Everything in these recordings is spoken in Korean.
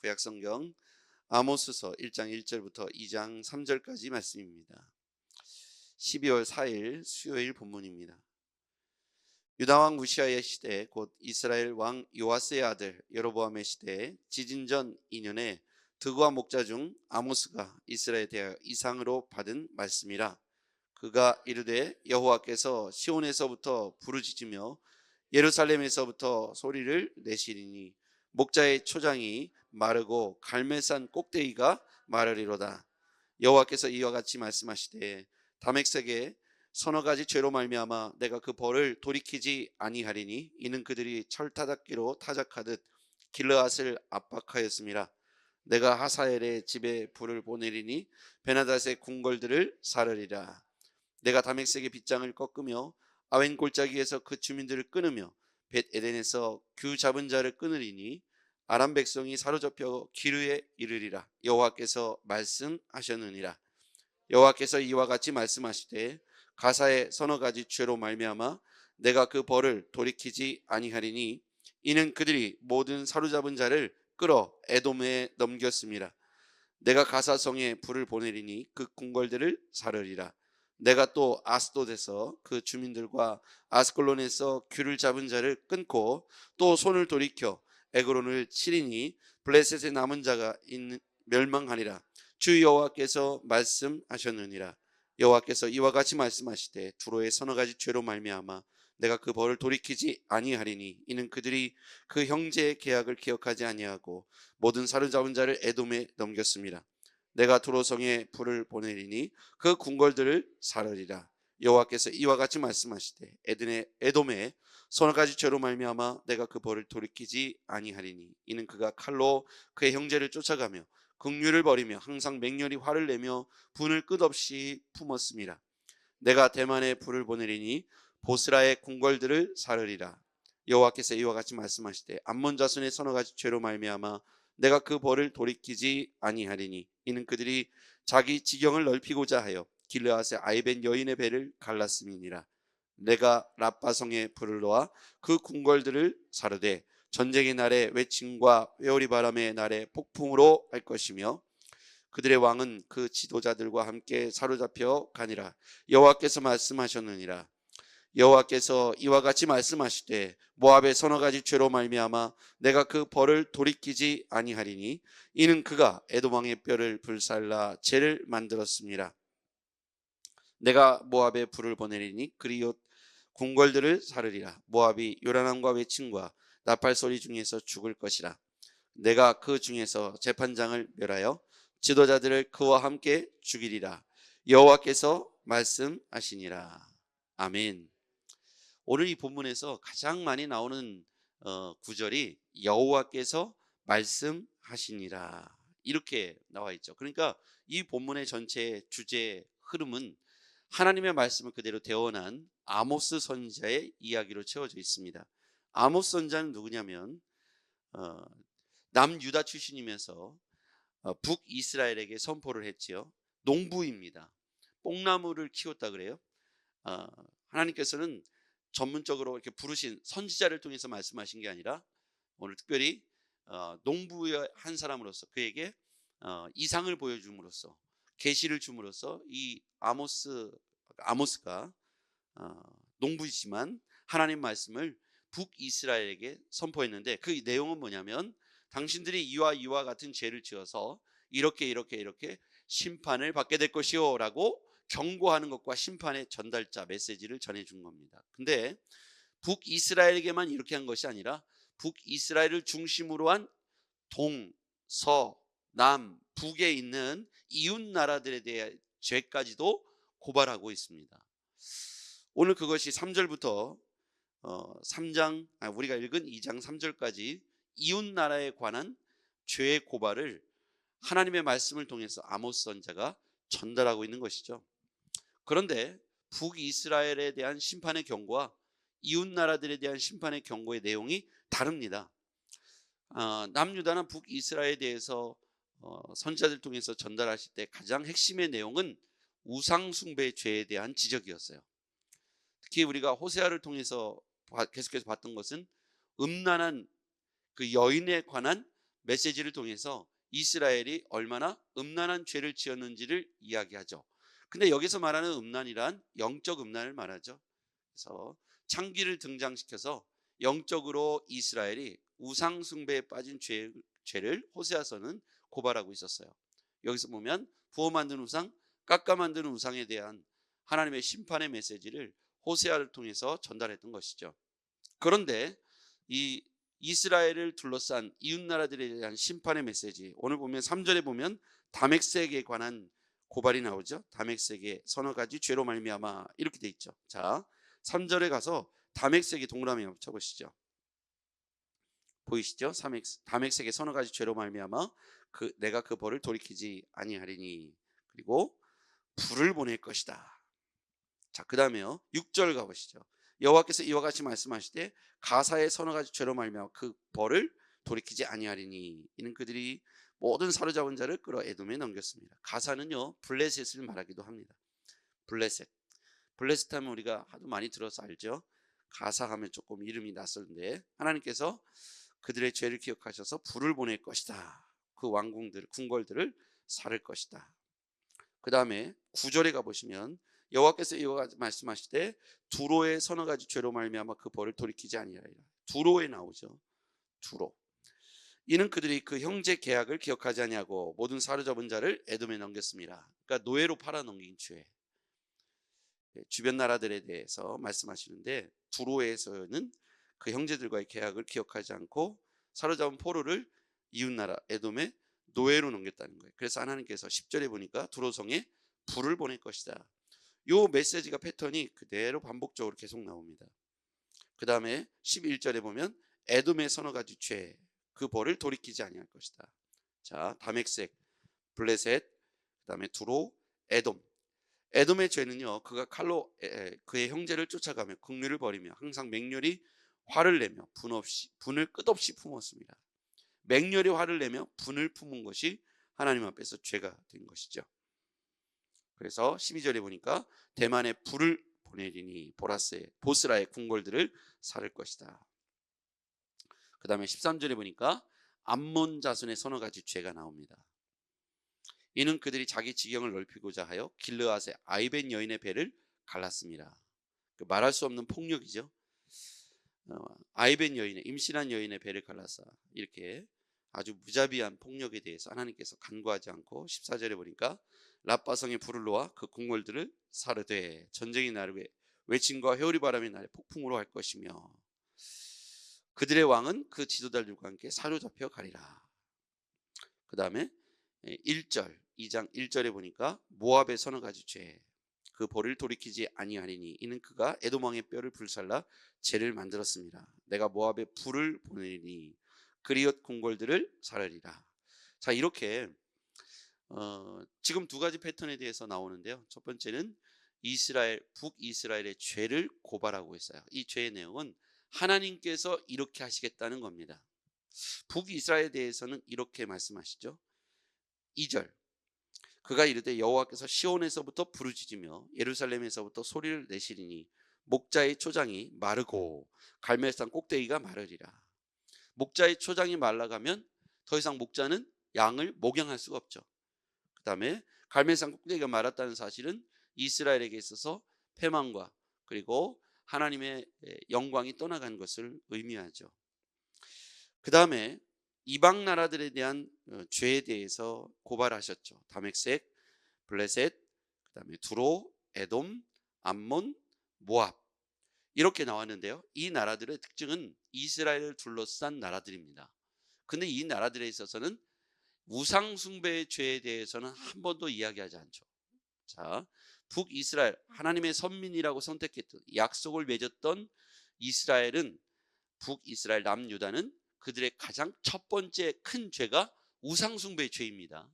구약성경 아모스서 1장 1절부터 2장 3절까지 말씀입니다. 12월 4일 수요일 본문입니다. 유다왕 우시아의 시대 곧 이스라엘 왕 요아스의 아들 여로보암의 시대에 지진전 2년에 드그와 목자 중 아모스가 이스라엘에 대하여 이상으로 받은 말씀이라. 그가 이르되 여호와께서 시온에서부터 부르짖으며 예루살렘에서부터 소리를 내시리니 목자의 초장이 마르고 갈멜산 꼭대기가 마르리로다. 여호와께서 이와 같이 말씀하시되 다맥색에 서너 가지 죄로 말미암아 내가 그 벌을 돌이키지 아니하리니 이는 그들이 철타작기로 타작하듯 길르앗을 압박하였음이라. 내가 하사엘의 집에 불을 보내리니 베나닷의 궁궐들을 사르리라. 내가 다맥색의 빗장을 꺾으며 아웬 골짜기에서 그 주민들을 끊으며 벳 에덴에서 그 잡은 자를 끊으리니 아람 백성이 사로잡혀 기르에 이르리라. 여호와께서 말씀하셨느니라. 여호와께서 이와 같이 말씀하시되 가사의 서너 가지 죄로 말미암아 내가 그 벌을 돌이키지 아니하리니 이는 그들이 모든 사로잡은 자를 끌어 에돔에 넘겼습니다. 내가 가사성에 불을 보내리니 그 궁궐들을 사르리라. 내가 또 아스돗에서 그 주민들과 아스콜론에서 귤을 잡은 자를 끊고 또 손을 돌이켜 에그론을 치리니 블레셋에 남은 자가 멸망하리라. 주 여호와께서 말씀하셨느니라. 여호와께서 이와 같이 말씀하시되 두로의 서너 가지 죄로 말미암아 내가 그 벌을 돌이키지 아니하리니 이는 그들이 그 형제의 계약을 기억하지 아니하고 모든 사로잡은 자를 에돔에 넘겼습니다. 내가 두로성에 불을 보내리니 그 궁궐들을 사르리라. 여호와께서 이와 같이 말씀하시되 에돔의 서너 가지 죄로 말미암아 내가 그 벌을 돌이키지 아니하리니 이는 그가 칼로 그의 형제를 쫓아가며 긍휼을 버리며 항상 맹렬히 화를 내며 분을 끝없이 품었습니다. 내가 대만에 불을 보내리니 보스라의 궁궐들을 사르리라. 여호와께서 이와 같이 말씀하시되 암몬 자손의 서너 가지 죄로 말미암아 내가 그 벌을 돌이키지 아니하리니 이는 그들이 자기 지경을 넓히고자 하여 길르앗의 아이벤 여인의 배를 갈랐음이니라. 내가 라빠성에 불을 놓아 그 궁궐들을 사르되 전쟁의 날에 외침과 회오리 바람의 날에 폭풍으로 할 것이며 그들의 왕은 그 지도자들과 함께 사로잡혀 가니라. 여호와께서 말씀하셨느니라. 여호와께서 이와 같이 말씀하시되 모압의 서너 가지 죄로 말미암아 내가 그 벌을 돌이키지 아니하리니 이는 그가 에돔 왕의 뼈를 불살라 죄를 만들었습니다. 내가 모압에 불을 보내리니 그리옷 궁궐들을 사르리라. 모압이 요란함과 외침과 나팔 소리 중에서 죽을 것이라. 내가 그 중에서 재판장을 멸하여 지도자들을 그와 함께 죽이리라. 여호와께서 말씀하시니라. 아멘. 오늘 이 본문에서 가장 많이 나오는 구절이 여호와께서 말씀하시니라 이렇게 나와 있죠. 그러니까 이 본문의 전체 주제 흐름은 하나님의 말씀을 그대로 대언한 아모스 선지자의 이야기로 채워져 있습니다. 아모스 선지자는 누구냐면 남유다 출신이면서 북이스라엘에게 선포를 했지요. 농부입니다. 뽕나무를 키웠다 그래요. 하나님께서는 전문적으로 이렇게 부르신 선지자를 통해서 말씀하신 게 아니라 오늘 특별히 농부의 한 사람으로서 그에게 이상을 보여줌으로써 계시를 줌으로써 이 아모스가 농부이지만 하나님 말씀을 북이스라엘에게 선포했는데 그 내용은 뭐냐면 당신들이 이와 같은 죄를 지어서 이렇게 심판을 받게 될 것이요 라고 경고하는 것과 심판의 전달자 메시지를 전해준 겁니다. 근데 북이스라엘에게만 이렇게 한 것이 아니라 북이스라엘을 중심으로 한 동, 서, 남, 북에 있는 이웃 나라들에 대한 죄까지도 고발하고 있습니다. 오늘 그것이 3절부터 우리가 읽은 2장 3절까지 이웃 나라에 관한 죄의 고발을 하나님의 말씀을 통해서 아모스 선지자가 전달하고 있는 것이죠. 그런데 북이스라엘에 대한 심판의 경고와 이웃 나라들에 대한 심판의 경고의 내용이 다릅니다. 남유다나 북이스라엘에 대해서 선지자들 통해서 전달하실 때 가장 핵심의 내용은 우상 숭배의 죄에 대한 지적이었어요. 특히 우리가 호세아를 통해서 계속해서 봤던 것은 음란한 그 여인에 관한 메시지를 통해서 이스라엘이 얼마나 음란한 죄를 지었는지를 이야기하죠. 근데 여기서 말하는 음란이란 영적 음란을 말하죠. 그래서 창기를 등장시켜서 영적으로 이스라엘이 우상 숭배에 빠진 죄를 호세아서는 고발하고 있었어요. 여기서 보면 부어 만든 우상, 깎아 만든 우상에 대한 하나님의 심판의 메시지를 호세아를 통해서 전달했던 것이죠. 그런데 이 이스라엘을 둘러싼 이웃 나라들에 대한 심판의 메시지, 오늘 보면 3절에 보면 다메섹에 관한 고발이 나오죠. 다메섹의 서너 가지 죄로 말미암아 이렇게 돼 있죠. 자, 3절에 가서 다메섹의 동그라미 한번 쳐보시죠. 보이시죠? 다메섹의 서너 가지 죄로 말미암아 내가 그 벌을 돌이키지 아니하리니 그리고 불을 보낼 것이다. 자, 그 다음에요 6절 가보시죠. 여호와께서 이와 같이 말씀하시되 가사의 서너 가지 죄로 말미암아 그 벌을 돌이키지 아니하리니 이는 그들이 모든 사로잡은 자를 끌어 에돔에 넘겼습니다. 가사는요 블레셋을 말하기도 합니다. 블레셋 하면 우리가 하도 많이 들어서 알죠. 가사 하면 조금 이름이 낯설는데 하나님께서 그들의 죄를 기억하셔서 불을 보낼 것이다. 그 왕궁들 궁궐들을 살을 것이다. 그 다음에 9절에 가보시면 여호와께서 이와 같이 말씀하시되 두로의 서너 가지 죄로 말미암아 그 벌을 돌이키지 아니하리라. 두로에 나오죠. 두로. 이는 그들이 그 형제 계약을 기억하지 아니하고 모든 사로잡은 자를 에돔에 넘겼습니다. 그러니까 노예로 팔아넘긴 죄. 주변 나라들에 대해서 말씀하시는데 두로에서는 그 형제들과의 계약을 기억하지 않고 사로잡은 포로를 이웃나라 에돔에 노예로 넘겼다는 거예요. 그래서 하나님께서 10절에 보니까 두로성에 불을 보낼 것이다. 요 메시지가 패턴이 그대로 반복적으로 계속 나옵니다. 그 다음에 11절에 보면 에돔의 서너 가지 죄, 그 벌을 돌이키지 아니할 것이다. 자, 다멕색, 블레셋, 그 다음에 두로, 에돔. 에돔의 죄는요, 그가 칼로 그의 형제를 쫓아가며 국류를 벌이며 항상 맹렬히 화를 내며 분을 끝없이 품었습니다. 맹렬히 화를 내며 분을 품은 것이 하나님 앞에서 죄가 된 것이죠. 그래서 12절에 보니까 대만에 불을 보내리니 보스라의 궁궐들을 살을 것이다. 그 다음에 13절에 보니까 암몬 자손의 서너 가지 죄가 나옵니다. 이는 그들이 자기 지경을 넓히고자 하여 길르앗의 아이벤 여인의 배를 갈랐습니다. 말할 수 없는 폭력이죠. 아이벤 여인의 임신한 여인의 배를 갈라서 이렇게 아주 무자비한 폭력에 대해서 하나님께서 간구하지 않고 14절에 보니까 랍바성에 불을 놓아 그 궁궐들을 사르되 전쟁이 날에 외침과 회오리 바람이 날에 폭풍으로 할 것이며 그들의 왕은 그 지도자들과 함께 사로잡혀 가리라. 그 다음에 1절 2장 1절에 보니까 모압의 서너 가지 죄, 그 벌을 돌이키지 아니하리니 이는 그가 에돔 왕의 뼈를 불살라 죄를 만들었습니다. 내가 모압에 불을 보내리니 그리엇 궁궐들을 사르리라. 자, 이렇게 지금 두 가지 패턴에 대해서 나오는데요. 첫 번째는 북이스라엘의 죄를 고발하고 있어요. 이 죄의 내용은 하나님께서 이렇게 하시겠다는 겁니다. 북이스라엘에 대해서는 이렇게 말씀하시죠. 2절 그가 이르되 여호와께서 시온에서부터 부르짖으며 예루살렘에서부터 소리를 내시리니 목자의 초장이 마르고 갈멜산 꼭대기가 마르리라. 목자의 초장이 말라가면 더 이상 목자는 양을 목양할 수가 없죠. 그 다음에 갈멜산 꼭대기가 말았다는 사실은 이스라엘에게 있어서 패망과 그리고 하나님의 영광이 떠나간 것을 의미하죠. 그 다음에 이방 나라들에 대한 죄에 대해서 고발하셨죠. 다멕색, 블레셋, 그 다음에 두로, 에돔, 암몬, 모압 이렇게 나왔는데요. 이 나라들의 특징은 이스라엘을 둘러싼 나라들입니다. 근데 이 나라들에 있어서는 우상 숭배의 죄에 대해서는 한 번도 이야기하지 않죠. 자, 북이스라엘 하나님의 선민이라고 선택했던 약속을 맺었던 이스라엘은 북이스라엘 남유다는 그들의 가장 첫 번째 큰 죄가 우상 숭배의 죄입니다.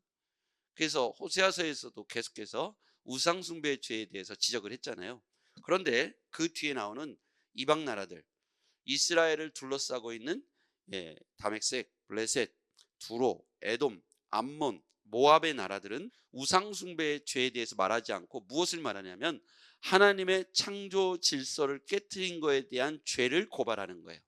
그래서 호세아서에서도 계속해서 우상 숭배의 죄에 대해서 지적을 했잖아요. 그런데 그 뒤에 나오는 이방 나라들 이스라엘을 둘러싸고 있는 다멕색, 블레셋, 두로, 에돔, 암몬, 모압의 나라들은 우상 숭배의 죄에 대해서 말하지 않고 무엇을 말하냐면 하나님의 창조 질서를 깨트린 것에 대한 죄를 고발하는 거예요.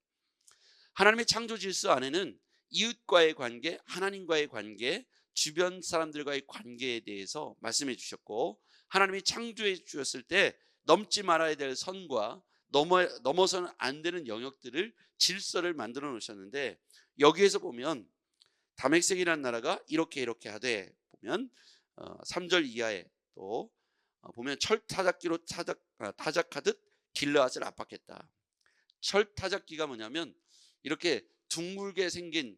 하나님의 창조 질서 안에는 이웃과의 관계, 하나님과의 관계, 주변 사람들과의 관계에 대해서 말씀해 주셨고, 하나님이 창조해 주셨을 때 넘지 말아야 될 선과 넘어서는 안 되는 영역들을, 질서를 만들어 놓으셨는데, 여기에서 보면 다메섹이라는 나라가 이렇게 하되 보면 3절 이하에 또 보면 철 타작기로 타작하듯 길르앗을 압박했다. 철 타작기가 뭐냐면 이렇게 둥글게 생긴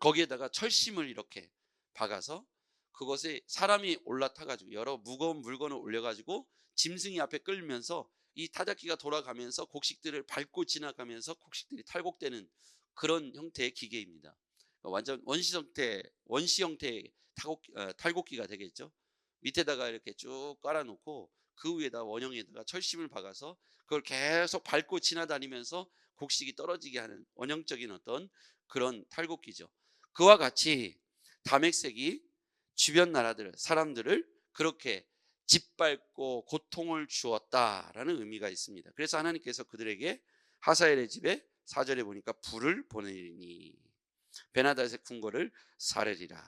거기에다가 철심을 이렇게 박아서 그것에 사람이 올라타 가지고 여러 무거운 물건을 올려 가지고 짐승이 앞에 끌면서 이 타작기가 돌아가면서 곡식들을 밟고 지나가면서 곡식들이 탈곡되는 그런 형태의 기계입니다. 완전 원시 형태의 탈곡기가 되겠죠. 밑에다가 이렇게 쭉 깔아놓고 그 위에다 원형에다가 철심을 박아서 그걸 계속 밟고 지나다니면서 곡식이 떨어지게 하는 원형적인 어떤 그런 탈곡기죠. 그와 같이 다메섹이 주변 나라들, 사람들을 그렇게 짓밟고 고통을 주었다라는 의미가 있습니다. 그래서 하나님께서 그들에게 하사엘의 집에 4절에 보니까 불을 보내리니 베나닷의 궁궐을 사르리라.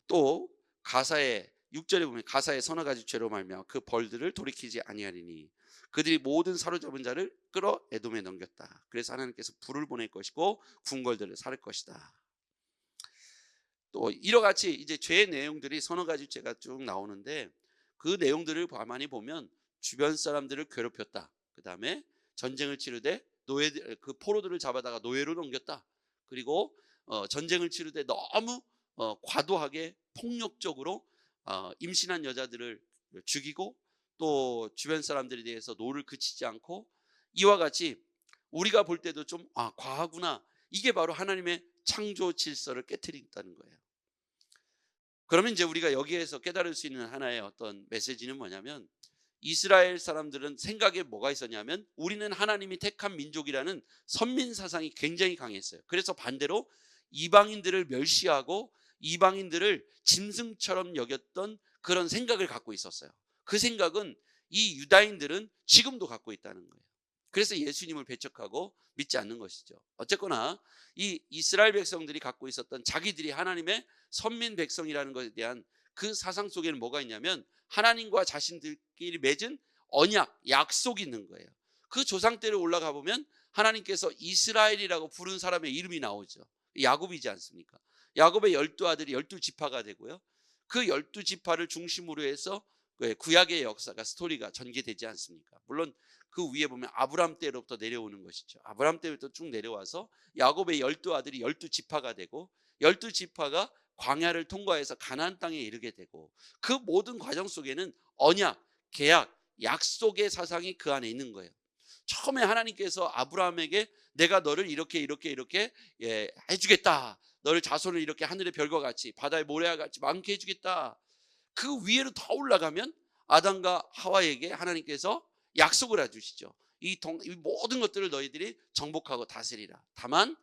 또 가사의 6절에 보면 가사의 서너 가지 죄로 말미암아 그 벌들을 돌이키지 아니하리니 그들이 모든 사로잡은 자를 끌어 에돔에 넘겼다. 그래서 하나님께서 불을 보낼 것이고 궁궐들을 사를 것이다. 또 이와 같이 이제 죄의 내용들이 서너 가지 죄가 쭉 나오는데, 그 내용들을 가만히 보면 주변 사람들을 괴롭혔다. 그 다음에 전쟁을 치르되 그 포로들을 잡아다가 노예로 넘겼다. 그리고 전쟁을 치르되 너무 과도하게 폭력적으로 임신한 여자들을 죽이고, 또 주변 사람들에 대해서 노를 그치지 않고, 이와 같이 우리가 볼 때도 좀 과하구나, 이게 바로 하나님의 창조 질서를 깨트린다는 거예요. 그러면 이제 우리가 여기에서 깨달을 수 있는 하나의 어떤 메시지는 뭐냐면, 이스라엘 사람들은 생각에 뭐가 있었냐면 우리는 하나님이 택한 민족이라는 선민 사상이 굉장히 강했어요. 그래서 반대로 이방인들을 멸시하고 이방인들을 짐승처럼 여겼던 그런 생각을 갖고 있었어요. 그 생각은 이 유다인들은 지금도 갖고 있다는 거예요. 그래서 예수님을 배척하고 믿지 않는 것이죠. 어쨌거나 이 이스라엘 백성들이 갖고 있었던 자기들이 하나님의 선민 백성이라는 것에 대한 그 사상 속에는 뭐가 있냐면 하나님과 자신들끼리 맺은 언약, 약속이 있는 거예요. 그 조상 때를 올라가 보면 하나님께서 이스라엘이라고 부른 사람의 이름이 나오죠. 야곱이지 않습니까? 야곱의 12아들이 12지파가 되고요. 그 12지파를 중심으로 해서 구약의 역사가, 스토리가 전개되지 않습니까? 물론 그 위에 보면 아브람 때로부터 내려오는 것이죠. 아브람 때부터 쭉 내려와서 야곱의 12아들이 12지파가 되고 12지파가 광야를 통과해서 가나안 땅에 이르게 되고, 그 모든 과정 속에는 언약, 계약, 약속의 사상이 그 안에 있는 거예요. 처음에 하나님께서 아브라함에게 내가 너를 이렇게 해주겠다, 너를 자손을 이렇게 하늘의 별과 같이 바다의 모래와 같이 많게 해주겠다. 그 위에로 더 올라가면 아담과 하와에게 하나님께서 약속을 해주시죠. 이 모든 것들을 너희들이 정복하고 다스리라. 다만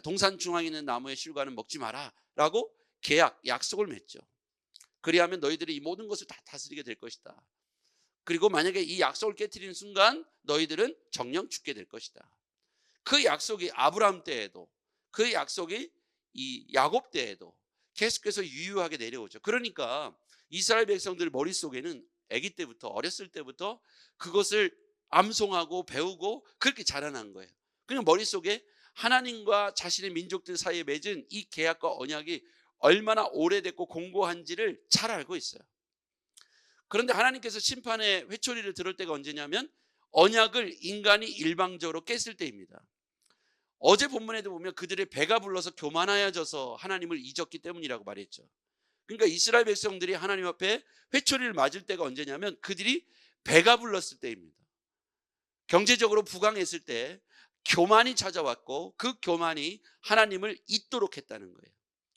동산 중앙에 있는 나무의 실과는 먹지 마라 라고 계약, 약속을 맺죠. 그리하면 너희들이 이 모든 것을 다 다스리게 될 것이다. 그리고 만약에 이 약속을 깨트리는 순간 너희들은 정령 죽게 될 것이다. 그 약속이 아브라함 때에도, 그 약속이 이 야곱 때에도 계속해서 유효하게 내려오죠. 그러니까 이스라엘 백성들 머릿속에는 아기 때부터, 어렸을 때부터 그것을 암송하고 배우고 그렇게 자라난 거예요. 그냥 머릿속에 하나님과 자신의 민족들 사이에 맺은 이 계약과 언약이 얼마나 오래됐고 공고한지를 잘 알고 있어요. 그런데 하나님께서 심판의 회초리를 들을 때가 언제냐면 언약을 인간이 일방적으로 깼을 때입니다. 어제 본문에도 보면 그들의 배가 불러서 교만하여져서 하나님을 잊었기 때문이라고 말했죠. 그러니까 이스라엘 백성들이 하나님 앞에 회초리를 맞을 때가 언제냐면 그들이 배가 불렀을 때입니다. 경제적으로 부강했을 때 교만이 찾아왔고 그 교만이 하나님을 잊도록 했다는 거예요.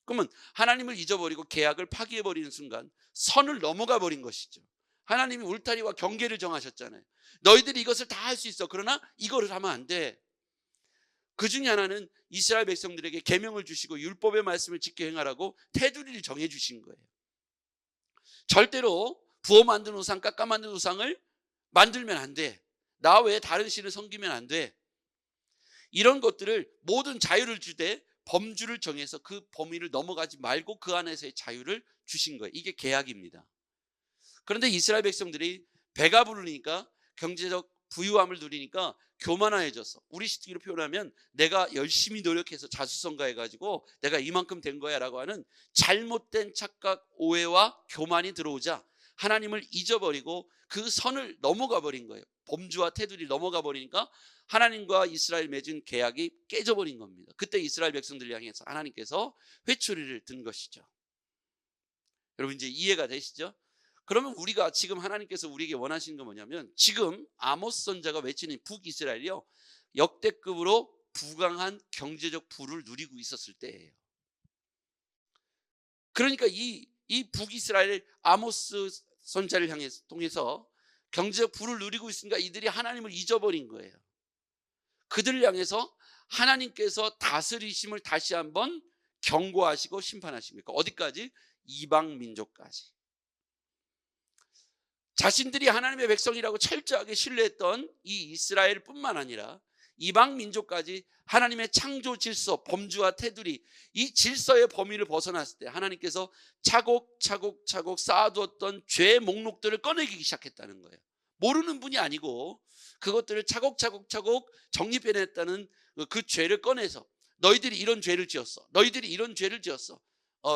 그러면 하나님을 잊어버리고 계약을 파기해버리는 순간 선을 넘어가 버린 것이죠. 하나님이 울타리와 경계를 정하셨잖아요. 너희들이 이것을 다 할 수 있어. 그러나 이거를 하면 안 돼. 그 중에 하나는 이스라엘 백성들에게 계명을 주시고 율법의 말씀을 지켜 행하라고 테두리를 정해 주신 거예요. 절대로 부어 만든 우상, 깎아 만든 우상을 만들면 안 돼. 나 외에 다른 신을 섬기면 안 돼. 이런 것들을 모든 자유를 주되 범주를 정해서 그 범위를 넘어가지 말고 그 안에서의 자유를 주신 거예요. 이게 계약입니다. 그런데 이스라엘 백성들이 배가 부르니까, 경제적 부유함을 누리니까 교만해졌어. 우리 시기로 표현하면 내가 열심히 노력해서 자수성가해가지고 내가 이만큼 된 거야 라고 하는 잘못된 착각, 오해와 교만이 들어오자 하나님을 잊어버리고 그 선을 넘어가 버린 거예요. 범주와 테두리 넘어가 버리니까 하나님과 이스라엘 맺은 계약이 깨져버린 겁니다. 그때 이스라엘 백성들을 향해서 하나님께서 회초리를 든 것이죠. 여러분 이제 이해가 되시죠? 그러면 우리가 지금 하나님께서 우리에게 원하시는 건 뭐냐면, 지금 아모스 선지자가 외치는 북이스라엘이요, 역대급으로 부강한 경제적 부를 누리고 있었을 때예요. 그러니까 이 북이스라엘 아모스 선지자를 통해서 경제적 부를 누리고 있으니까 이들이 하나님을 잊어버린 거예요. 그들을 향해서 하나님께서 다스리심을 다시 한번 경고하시고 심판하십니까? 어디까지? 이방 민족까지. 자신들이 하나님의 백성이라고 철저하게 신뢰했던 이 이스라엘뿐만 아니라 이방 민족까지 하나님의 창조 질서, 범주와 테두리, 이 질서의 범위를 벗어났을 때 하나님께서 차곡차곡 쌓아두었던 죄의 목록들을 꺼내기 시작했다는 거예요. 모르는 분이 아니고 그것들을 차곡차곡 정립해냈다는 그 죄를 꺼내서, 너희들이 이런 죄를 지었어, 너희들이 이런 죄를 지었어,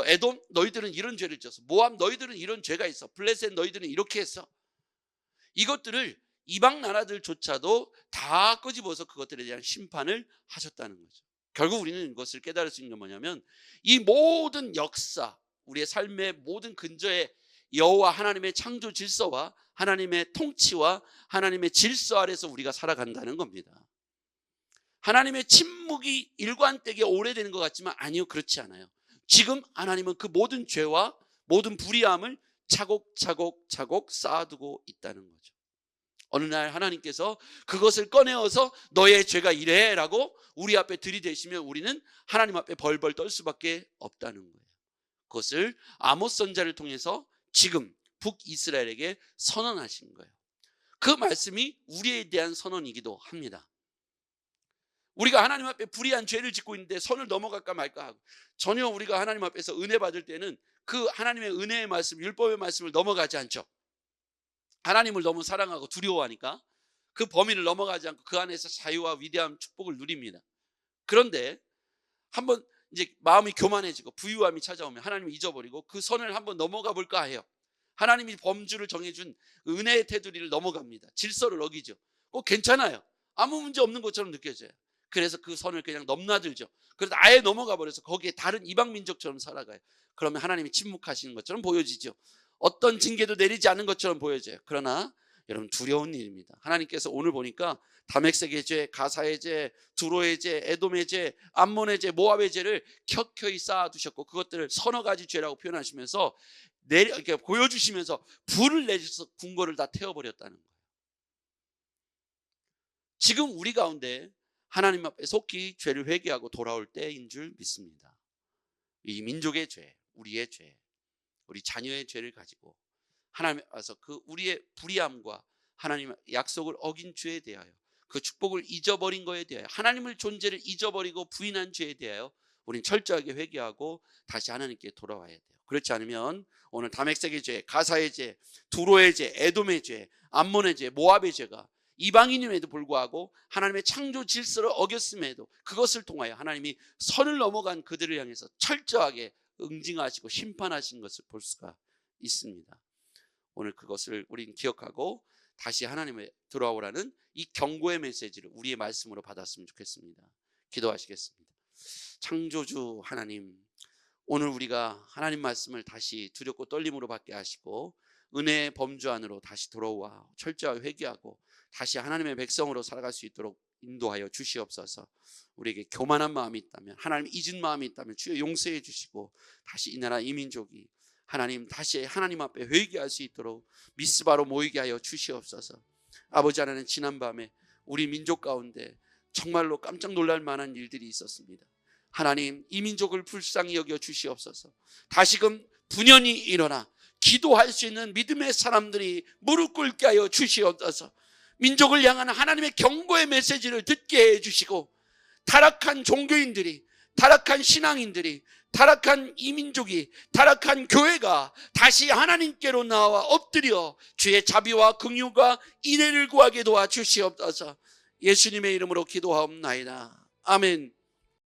에돔 너희들은 이런 죄를 지었어, 모압 너희들은 이런 죄가 있어, 블레셋 너희들은 이렇게 했어. 이것들을 이방 나라들조차도 다 끄집어서 그것들에 대한 심판을 하셨다는 거죠. 결국 우리는 이것을 깨달을 수 있는 건 뭐냐면, 이 모든 역사, 우리의 삶의 모든 근저에 여호와 하나님의 창조 질서와 하나님의 통치와 하나님의 질서 아래서 우리가 살아간다는 겁니다. 하나님의 침묵이 일관되게 오래되는 것 같지만 아니요, 그렇지 않아요. 지금 하나님은 그 모든 죄와 모든 불의함을 차곡차곡 쌓아두고 있다는 거죠. 어느 날 하나님께서 그것을 꺼내어서 너의 죄가 이래 라고 우리 앞에 들이대시면 우리는 하나님 앞에 벌벌 떨 수밖에 없다는 거예요. 그것을 아모스 선지자를 통해서 지금 북이스라엘에게 선언하신 거예요. 그 말씀이 우리에 대한 선언이기도 합니다. 우리가 하나님 앞에 불의한 죄를 짓고 있는데 선을 넘어갈까 말까 하고, 전혀 우리가 하나님 앞에서 은혜 받을 때는 그 하나님의 은혜의 말씀, 율법의 말씀을 넘어가지 않죠. 하나님을 너무 사랑하고 두려워하니까 그 범위를 넘어가지 않고 그 안에서 자유와 위대한 축복을 누립니다. 그런데 한번 이제 마음이 교만해지고 부유함이 찾아오면 하나님을 잊어버리고 그 선을 한번 넘어가 볼까 해요. 하나님이 범주를 정해준 은혜의 테두리를 넘어갑니다. 질서를 어기죠. 괜찮아요. 아무 문제 없는 것처럼 느껴져요. 그래서 그 선을 그냥 넘나들죠. 그래서 아예 넘어가 버려서 거기에 다른 이방 민족처럼 살아가요. 그러면 하나님이 침묵하시는 것처럼 보여지죠. 어떤 징계도 내리지 않은 것처럼 보여져요. 그러나 여러분, 두려운 일입니다. 하나님께서 오늘 보니까 다메섹의 죄, 가사의 죄, 두로의 죄, 에돔의 죄, 암몬의 죄, 모압의 죄를 켜켜이 쌓아두셨고 그것들을 서너 가지 죄라고 표현하시면서 이렇게 보여주시면서 불을 내셔서 궁궐을 다 태워버렸다는 거예요. 지금 우리 가운데 하나님 앞에 속히 죄를 회개하고 돌아올 때인 줄 믿습니다. 이 민족의 죄, 우리의 죄, 우리 자녀의 죄를 가지고 하나님 와서 그 우리의 불의함과 하나님의 약속을 어긴 죄에 대하여, 그 축복을 잊어버린 거에 대하여, 하나님의 존재를 잊어버리고 부인한 죄에 대하여 우리는 철저하게 회개하고 다시 하나님께 돌아와야 돼요. 그렇지 않으면 오늘 다메섹의 죄, 가사의 죄, 두로의 죄, 에돔의 죄, 암몬의 죄, 모압의 죄가 이방인임에도 불구하고 하나님의 창조 질서를 어겼음에도 그것을 통하여 하나님이 선을 넘어간 그들을 향해서 철저하게 응징하시고 심판하신 것을 볼 수가 있습니다. 오늘 그것을 우리는 기억하고 다시 하나님에 돌아오라는 이 경고의 메시지를 우리의 말씀으로 받았으면 좋겠습니다. 기도하시겠습니다. 창조주 하나님, 오늘 우리가 하나님 말씀을 다시 두렵고 떨림으로 받게 하시고 은혜의 범주 안으로 다시 돌아와 철저하게 회개하고 다시 하나님의 백성으로 살아갈 수 있도록 인도하여 주시옵소서. 우리에게 교만한 마음이 있다면, 하나님 잊은 마음이 있다면 주여 용서해 주시고 다시 이 나라 이 민족이 하나님 다시 하나님 앞에 회개할 수 있도록 미스바로 모이게 하여 주시옵소서. 아버지 하나님, 지난밤에 우리 민족 가운데 정말로 깜짝 놀랄 만한 일들이 있었습니다. 하나님, 이 민족을 불쌍히 여겨 주시옵소서. 다시금 분연히 일어나 기도할 수 있는 믿음의 사람들이 무릎 꿇게 하여 주시옵소서. 민족을 향한 하나님의 경고의 메시지를 듣게 해주시고 타락한 종교인들이, 타락한 신앙인들이, 타락한 이민족이, 타락한 교회가 다시 하나님께로 나와 엎드려 주의 자비와 긍휼과 인애를 구하게 도와주시옵소서. 예수님의 이름으로 기도하옵나이다. 아멘.